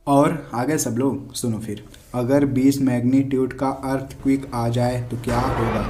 और आगे सब लोग सुनो फिर, अगर 20 मैग्नीट्यूड का अर्थक्वेक आ जाए तो क्या होगा।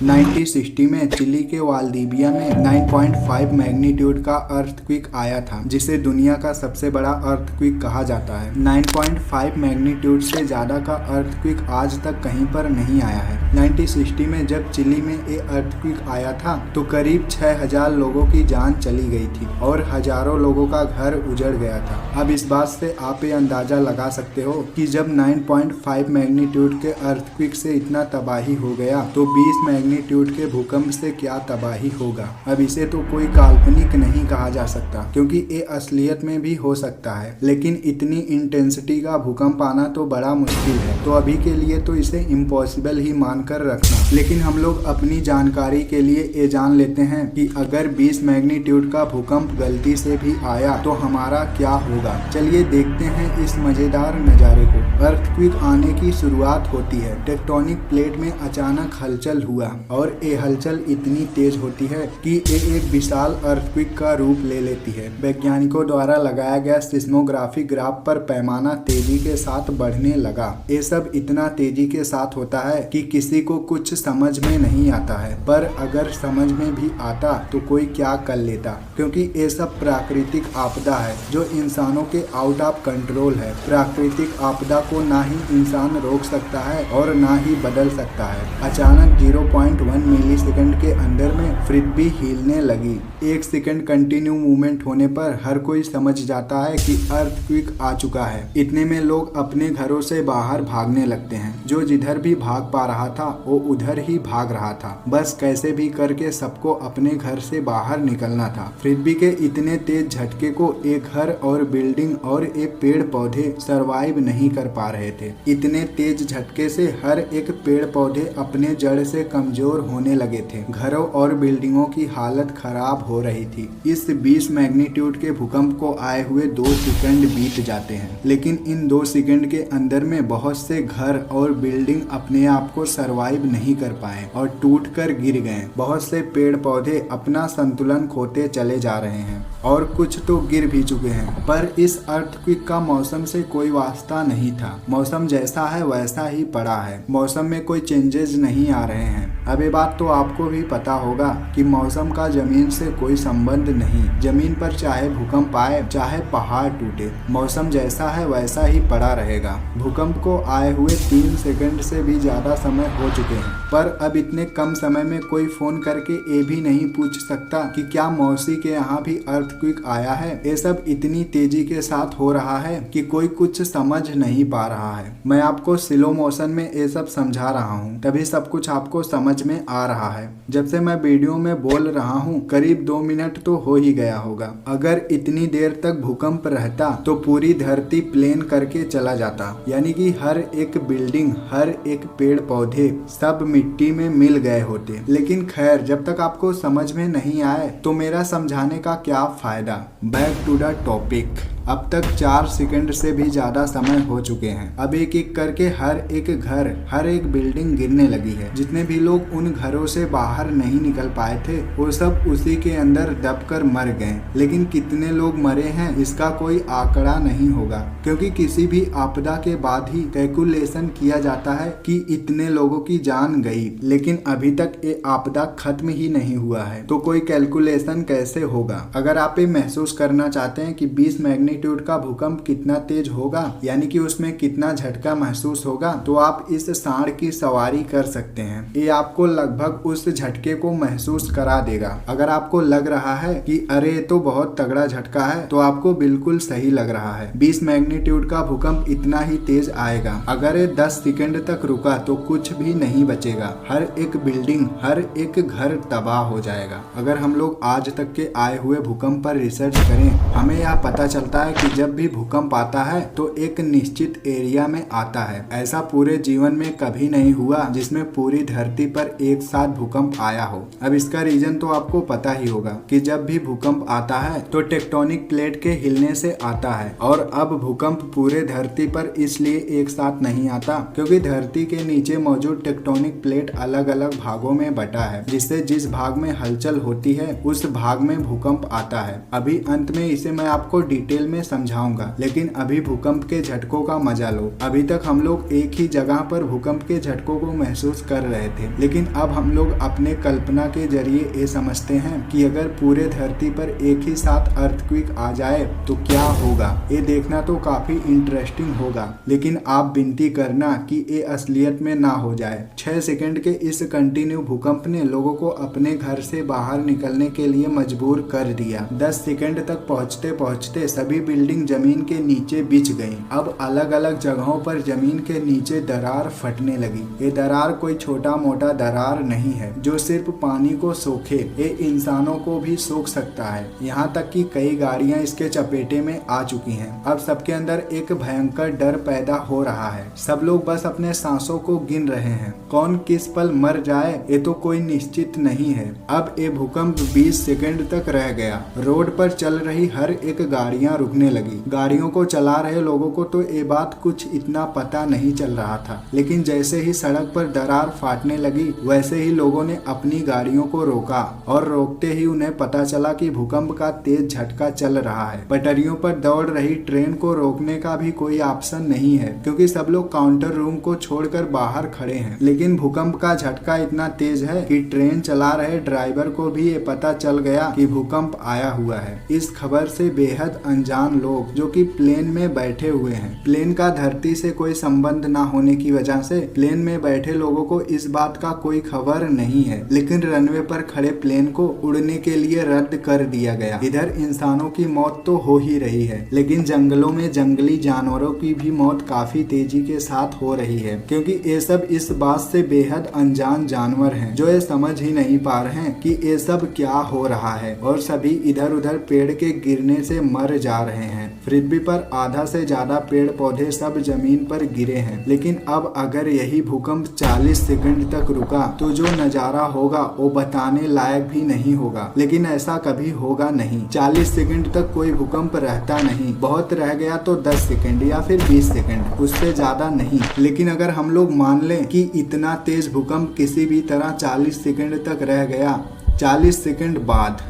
1960 में चिली के वाल्दिविया में 9.5 मैग्नीट्यूड का अर्थक्वेक आया था, जिसे दुनिया का सबसे बड़ा अर्थक्वेक कहा जाता है। 9.5 मैग्नीट्यूड से ज़्यादा का अर्थक्वेक आज तक कहीं पर नहीं आया है। 1960 में जब चिली में ये अर्थक्वेक आया था तो करीब 6000 लोगों की जान चली गई थी और हजारों लोगों का घर उजड़ गया था। अब इस बात से आप ये अंदाजा लगा सकते हो कि जब 9.5 मैग्नीट्यूड के अर्थक्वेक से इतना तबाही हो गया तो 20 मैग्नीट्यूड के भूकंप से क्या तबाही होगा। अब इसे तो कोई काल्पनिक नहीं कहा जा सकता, क्योंकि ये असलियत में भी हो सकता है, लेकिन इतनी इंटेंसिटी का भूकंप आना तो बड़ा मुश्किल है। तो अभी के लिए तो इसे इम्पॉसिबल ही मानकर रखना। लेकिन हम लोग अपनी जानकारी के लिए ये जान लेते हैं कि अगर 20 मैग्नीट्यूड का भूकंप गलती से भी आया तो हमारा क्या होगा। चलिए देखते हैं इस मजेदार नज़ारे को। अर्थक्वेक आने की शुरुआत होती है। टेक्टोनिक प्लेट में अचानक हलचल हुआ और ये हलचल इतनी तेज होती है कि ये एक विशाल अर्थक्वेक का रूप ले लेती है। वैज्ञानिकों द्वारा लगाया गया सिस्मोग्राफिक ग्राफ पर पैमाना तेजी के साथ बढ़ने लगा। ये सब इतना तेजी के साथ होता है कि किसी को कुछ समझ में नहीं आता है, पर अगर समझ में भी आता तो कोई क्या कर लेता, क्योंकि ये सब प्राकृतिक आपदा है जो इंसानों के आउट ऑफ कंट्रोल है। प्राकृतिक आपदा को ना ही इंसान रोक सकता है और ना ही बदल सकता है। अचानक 0.1 मिलीसेकंड के अंदर में पृथ्वी हिलने लगी। 1 सेकंड कंटिन्यू मूवमेंट होने पर हर कोई समझ जाता है कि अर्थक्वेक आ चुका है। इतने में लोग अपने घरों से बाहर भागने लगते हैं। जो जिधर भी भाग पा रहा था वो उधर ही भाग रहा था। बस कैसे भी करके सबको अपने घर से बाहर निकलना था। पृथ्वी के इतने तेज झटके को एक घर और बिल्डिंग और एक पेड़ पौधे सरवाइव नहीं कर पा रहे थे। इतने तेज झटके से हर एक पेड़ पौधे अपने जड़ से कमजोर होने लगे थे। घरों और बिल्डिंगों की हालत खराब हो रही थी। इस 20 मैग्नीट्यूड के भूकंप को आए हुए 2 सेकंड बीत जाते हैं, लेकिन इन 2 सेकंड के अंदर में बहुत से घर और बिल्डिंग अपने आप को सरवाइव नहीं कर पाए और टूट कर गिर गए। बहुत से पेड़ पौधे अपना संतुलन खोते चले जा रहे हैं और कुछ तो गिर भी चुके हैं। पर इस अर्थक्वेक का मौसम से कोई वास्ता नहीं था। मौसम जैसा है वैसा ही पड़ा है। मौसम में कोई चेंजेस नहीं आ रहे हैं। अब ये बात तो आपको भी पता होगा कि मौसम का जमीन से कोई संबंध नहीं। जमीन पर चाहे भूकंप आए चाहे पहाड़ टूटे, मौसम जैसा है वैसा ही पड़ा रहेगा। भूकंप को आए हुए 3 सेकंड से भी ज्यादा समय हो चुके हैं, पर अब इतने कम समय में कोई फोन करके ये भी नहीं पूछ सकता कि क्या मौसी के यहाँ भी अर्थक्वेक आया है। ये सब इतनी तेजी के साथ हो रहा है कि कोई कुछ समझ नहीं पा रहा है। मैं आपको स्लो मोशन में ये सब समझा रहा हूँ, तभी सब कुछ आपको समझ में आ रहा है। जब से मैं वीडियो में बोल रहा हूँ करीब 2 मिनट तो हो ही गया होगा। अगर इतनी देर तक भूकंप रहता तो पूरी धरती प्लेन करके चला जाता, यानी कि हर एक बिल्डिंग, हर एक पेड़ पौधे सब मिट्टी में मिल गए होते। लेकिन खैर, जब तक आपको समझ में नहीं आए तो मेरा समझाने का क्या फायदा। Back to the topic. अब तक 4 सेकंड से भी ज्यादा समय हो चुके हैं। अब एक एक करके हर एक घर, हर एक बिल्डिंग गिरने लगी है। जितने भी लोग उन घरों से बाहर नहीं निकल पाए थे वो सब उसी के अंदर दबकर मर गए। लेकिन कितने लोग मरे हैं इसका कोई आंकड़ा नहीं होगा, क्योंकि किसी भी आपदा के बाद ही कैलकुलेशन किया जाता है कि इतने लोगों की जान गई। लेकिन अभी तक ये आपदा खत्म ही नहीं हुआ है, तो कोई कैलकुलेशन कैसे होगा। अगर आप ये महसूस करना चाहते हैं कि 20 मैग्नीट्यूड का भूकंप कितना तेज होगा, यानी कि उसमें कितना झटका महसूस होगा, तो आप इस सांड की सवारी कर सकते हैं। ये आपको लगभग उस झटके को महसूस करा देगा। अगर आपको लग रहा है कि अरे ये तो बहुत तगड़ा झटका है, तो आपको बिल्कुल सही लग रहा है। 20 मैग्नीट्यूड का भूकंप इतना ही तेज आएगा। अगर ये 10 सेकंड तक रुका तो कुछ भी नहीं बचेगा। हर एक बिल्डिंग, हर एक घर तबाह हो जाएगा। अगर हम लोग आज तक के आए हुए भूकंप पर रिसर्च करें, हमें यह पता चलता है कि जब भी भूकंप आता है तो एक निश्चित एरिया में आता है। ऐसा पूरे जीवन में कभी नहीं हुआ जिसमें पूरी धरती पर एक साथ भूकंप आया हो। अब इसका रीजन तो आपको पता ही होगा कि जब भी भूकंप आता है तो टेक्टोनिक प्लेट के हिलने से आता है। और अब भूकंप पूरे धरती पर इसलिए एक साथ नहीं आता क्योंकि धरती के नीचे मौजूद टेक्टोनिक प्लेट अलग अलग भागों में बटा है, जिससे जिस भाग में हलचल होती है उस भाग में भूकंप आता है। अभी अंत में इसे मैं आपको डिटेल में समझाऊंगा, लेकिन अभी भूकंप के झटकों का मजा लो। अभी तक हम लोग एक ही जगह पर भूकंप के झटकों को महसूस कर रहे थे, लेकिन अब हम लोग अपने कल्पना के जरिए ये समझते हैं कि अगर पूरे धरती पर एक ही साथ अर्थक्वेक आ जाए तो क्या होगा। ये देखना तो काफी इंटरेस्टिंग होगा, लेकिन आप विनती करना कि ये असलियत में ना हो जाए। 6 सेकंड के इस कंटिन्यू भूकंप ने लोगों को अपने घर से बाहर निकलने के लिए मजबूर कर दिया। 10 सेकंड तक पहुंचते पहुंचते सभी बिल्डिंग जमीन के नीचे बिछ गईं। अब अलग अलग जगहों पर जमीन के नीचे दरार फटने लगी। ये दरार कोई छोटा मोटा दरार नहीं है जो सिर्फ पानी को सोखे, ये इंसानों को भी सोख सकता है। यहाँ तक कि कई गाड़ियाँ इसके चपेटे में आ चुकी हैं। अब सबके अंदर एक भयंकर डर पैदा हो रहा है। सब लोग बस अपने सांसों को गिन रहे हैं। कौन किस पल मर जाए ये तो कोई निश्चित नहीं है। अब ये भूकंप 20 सेकंड तक रह गया। रोड पर चल रही हर एक गाड़ियां रुकने लगी। गाड़ियों को चला रहे लोगों को तो ये बात कुछ इतना पता नहीं चल रहा था, लेकिन जैसे ही सड़क पर दरार फाटने लगी वैसे ही लोगों ने अपनी गाड़ियों को रोका, और रोकते ही उन्हें पता चला कि भूकंप का तेज झटका चल रहा है। पटरियों पर दौड़ रही ट्रेन को रोकने का भी कोई ऑप्शन नहीं है, क्योंकि सब लोग काउंटर रूम को छोड़कर बाहर खड़े हैं। लेकिन भूकंप का झटका इतना तेज है कि ट्रेन चला रहे ड्राइवर को भी ये पता चल गया कि भूकंप आया हुआ है। इस खबर से बेहद अनजान लोग जो कि प्लेन में बैठे हुए हैं, प्लेन का धरती से कोई संबंध ना होने की वजह से प्लेन में बैठे लोगों को इस बात का कोई खबर नहीं है, लेकिन रनवे पर खड़े प्लेन को उड़ने के लिए रद्द कर दिया गया। इधर इंसानों की मौत तो हो ही रही है, लेकिन जंगलों में जंगली जानवरों की भी मौत काफी तेजी के साथ हो रही है, क्योंकि ये सब इस बात से बेहद अनजान जानवर हैं जो ये समझ ही नहीं पा रहे हैं कि ये सब क्या हो रहा है, और सभी इधर उधर पेड़ के गिरने से मर जा रहे हैं। पृथ्वी पर आधा से ज्यादा पेड़ पौधे सब जमीन पर गिरे हैं। लेकिन अब अगर यही भूकंप 40 सेकंड तक रुका तो जो नजारा होगा वो बताने लायक भी नहीं होगा, लेकिन ऐसा कभी होगा नहीं। 40 सेकंड तक कोई भूकंप रहता नहीं, बहुत रह गया तो 10 सेकंड या फिर 20 सेकंड, उससे ज्यादा नहीं। लेकिन अगर हम लोग मान लें कि इतना तेज भूकंप किसी भी तरह 40 सेकंड तक रह गया, 40 सेकंड बाद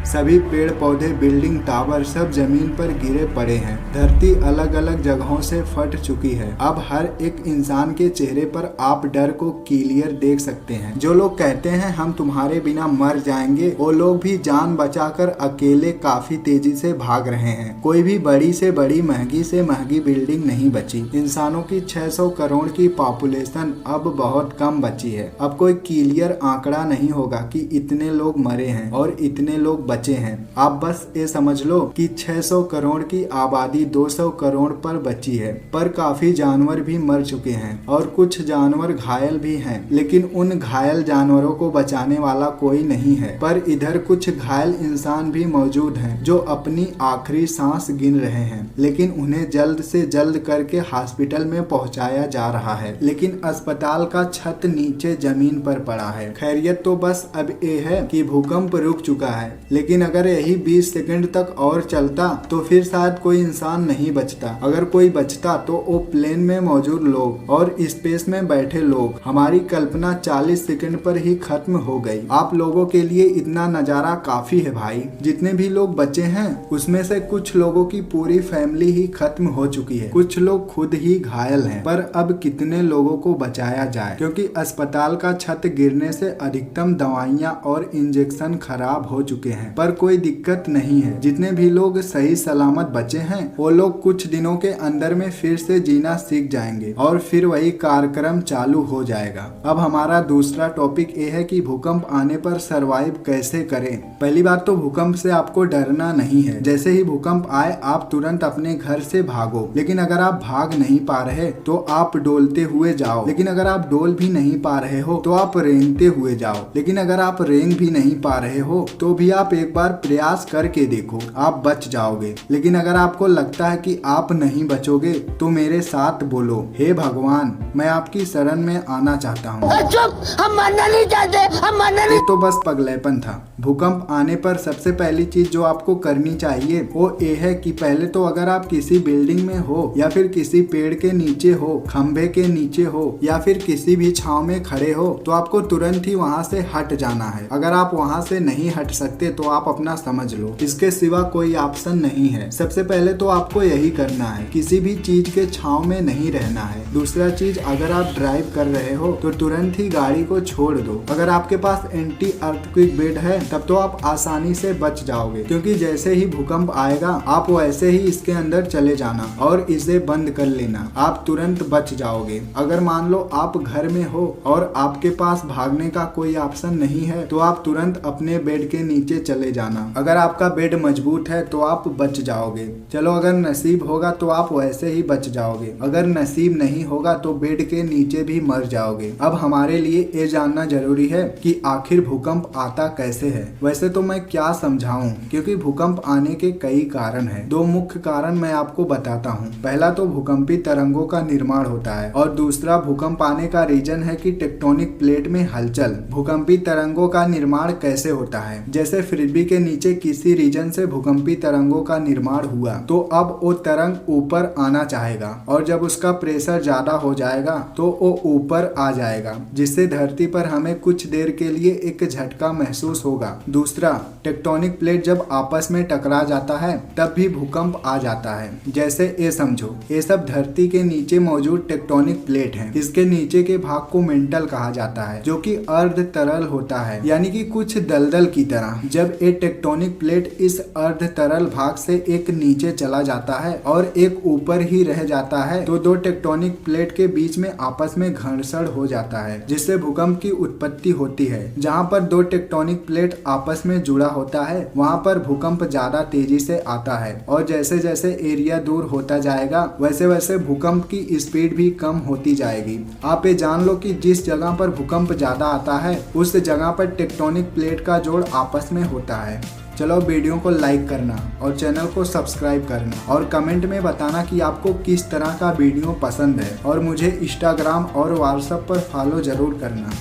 सभी पेड़ पौधे बिल्डिंग टावर सब जमीन पर गिरे पड़े हैं। धरती अलग अलग जगहों से फट चुकी है। अब हर एक इंसान के चेहरे पर आप डर को क्लियर देख सकते हैं। जो लोग कहते हैं हम तुम्हारे बिना मर जाएंगे, वो लोग भी जान बचाकर अकेले काफी तेजी से भाग रहे हैं। कोई भी बड़ी से बड़ी महंगी से महंगी बिल्डिंग नहीं बची। इंसानों की 600 करोड़ की पॉपुलेशन अब बहुत कम बची है। अब कोई क्लियर आंकड़ा नहीं होगा कि इतने लोग मरे हैं और इतने लोग बचे हैं। आप बस ये समझ लो कि 600 करोड़ की आबादी 200 करोड़ पर बची है, पर काफी जानवर भी मर चुके हैं और कुछ जानवर घायल भी हैं। लेकिन उन घायल जानवरों को बचाने वाला कोई नहीं है। पर इधर कुछ घायल इंसान भी मौजूद हैं जो अपनी आखिरी सांस गिन रहे हैं, लेकिन उन्हें जल्द से जल्द करके हॉस्पिटल में पहुंचाया जा रहा है। लेकिन अस्पताल का छत नीचे जमीन पर पड़ा है। खैरियत तो बस अब ये है कि भूकंप रुक चुका है, लेकिन अगर यही 20 सेकंड तक और चलता तो फिर शायद कोई इंसान नहीं बचता। अगर कोई बचता तो वो प्लेन में मौजूद लोग और स्पेस में बैठे लोग। हमारी कल्पना 40 सेकंड पर ही खत्म हो गई। आप लोगों के लिए इतना नजारा काफी है भाई। जितने भी लोग बचे हैं उसमें से कुछ लोगों की पूरी फैमिली ही खत्म हो चुकी है, कुछ लोग खुद ही घायल हैं। पर अब कितने लोगों को बचाया जाए, क्योंकि अस्पताल का छत गिरने से अधिकतम दवाइयाँ और इंजेक्शन खराब हो चुके हैं। पर कोई दिक्कत नहीं है। जितने भी लोग सही सलामत बचे हैं वो लोग कुछ दिनों के अंदर में फिर से जीना सीख जाएंगे और फिर वही कार्यक्रम चालू हो जाएगा। अब हमारा दूसरा टॉपिक ये है कि भूकंप आने पर सरवाइव कैसे करें। पहली बात तो भूकंप से आपको डरना नहीं है। जैसे ही भूकंप आए आप तुरंत अपने घर से भागो। लेकिन अगर आप भाग नहीं पा रहे तो आप डोलते हुए जाओ। लेकिन अगर आप डोल भी नहीं पा रहे हो तो आप रेंगते हुए जाओ। लेकिन अगर आप रेंग भी नहीं पा रहे हो तो भी आप एक बार प्रयास करके देखो, आप बच जाओगे। लेकिन अगर आपको लगता है कि आप नहीं बचोगे तो मेरे साथ बोलो, हे भगवान मैं आपकी शरण में आना चाहता हूँ। चुप, हम मरना नहीं चाहते, हम मरना नहीं। ये तो बस पगलेपन था। भूकंप आने पर सबसे पहली चीज जो आपको करनी चाहिए वो ये है कि पहले तो अगर आप किसी बिल्डिंग में हो या फिर किसी पेड़ के नीचे हो, खंभे के नीचे हो या फिर किसी भी छांव में खड़े हो तो आपको तुरंत ही वहां से हट जाना है। अगर आप वहां से नहीं हट सकते तो आप अपना समझ लो, इसके सिवा कोई ऑप्शन नहीं है। सबसे पहले तो आपको यही करना है, किसी भी चीज के छांव में नहीं रहना है। दूसरा चीज, अगर आप ड्राइव कर रहे हो तो तुरंत ही गाड़ी को छोड़ दो। अगर आपके पास एंटी अर्थक्वेक बेड है तब तो आप आसानी से बच जाओगे, क्योंकि जैसे ही भूकंप आएगा आप वैसे ही इसके अंदर चले जाना और इसे बंद कर लेना, आप तुरंत बच जाओगे। अगर मान लो आप घर में हो और आपके पास भागने का कोई ऑप्शन नहीं है तो आप तुरंत अपने बेड के नीचे चले जाना। अगर आपका बेड मजबूत है तो आप बच जाओगे। चलो, अगर नसीब होगा तो आप वैसे ही बच जाओगे, अगर नसीब नहीं होगा तो बेड के नीचे भी मर जाओगे। अब हमारे लिए ये जानना जरूरी है कि आखिर भूकंप आता कैसे है। वैसे तो मैं क्या समझाऊं, क्योंकि भूकंप आने के कई कारण हैं। दो मुख्य कारण मैं आपको बताता हूं। पहला तो भूकंपी तरंगों का निर्माण होता है और दूसरा भूकंप आने का रीजन है कि टेक्टोनिक प्लेट में हलचल। भूकंपी तरंगों का निर्माण कैसे होता है, जैसे पृथ्वी के नीचे किसी रीजन से भूकंपी तरंगों का निर्माण हुआ तो अब वो तरंग ऊपर आना चाहेगा और जब उसका प्रेशर ज्यादा हो जाएगा तो वो ऊपर आ जाएगा, जिससे धरती पर हमें कुछ देर के लिए एक झटका महसूस होगा। दूसरा, टेक्टोनिक प्लेट जब आपस में टकरा जाता है तब भी भूकंप आ जाता है। जैसे ये समझो, ये सब धरती के नीचे मौजूद टेक्टोनिक प्लेट हैं। इसके नीचे के भाग को मेंटल कहा जाता है, जो कि अर्ध तरल होता है, यानी कि कुछ दलदल की तरह। जब एक टेक्टोनिक प्लेट इस अर्ध तरल भाग से एक नीचे चला जाता है और एक ऊपर ही रह जाता है तो दो टेक्टोनिक प्लेट के बीच में आपस में घर्षण हो जाता है, जिससे भूकंप की उत्पत्ति होती है। जहाँ पर दो टेक्टोनिक प्लेट आपस में जुड़ा होता है वहाँ पर भूकंप ज्यादा तेजी से आता है और जैसे जैसे एरिया दूर होता जाएगा वैसे वैसे भूकंप की स्पीड भी कम होती जाएगी। आप ये जान लो कि जिस जगह पर भूकंप ज्यादा आता है उस जगह पर टेक्टोनिक प्लेट का जोड़ आपस में होता है। चलो, वीडियो को लाइक करना और चैनल को सब्सक्राइब करना और कमेंट में बताना कि आपको किस तरह का वीडियो पसंद है और मुझे इंस्टाग्राम और व्हाट्सएप पर फॉलो जरूर करना।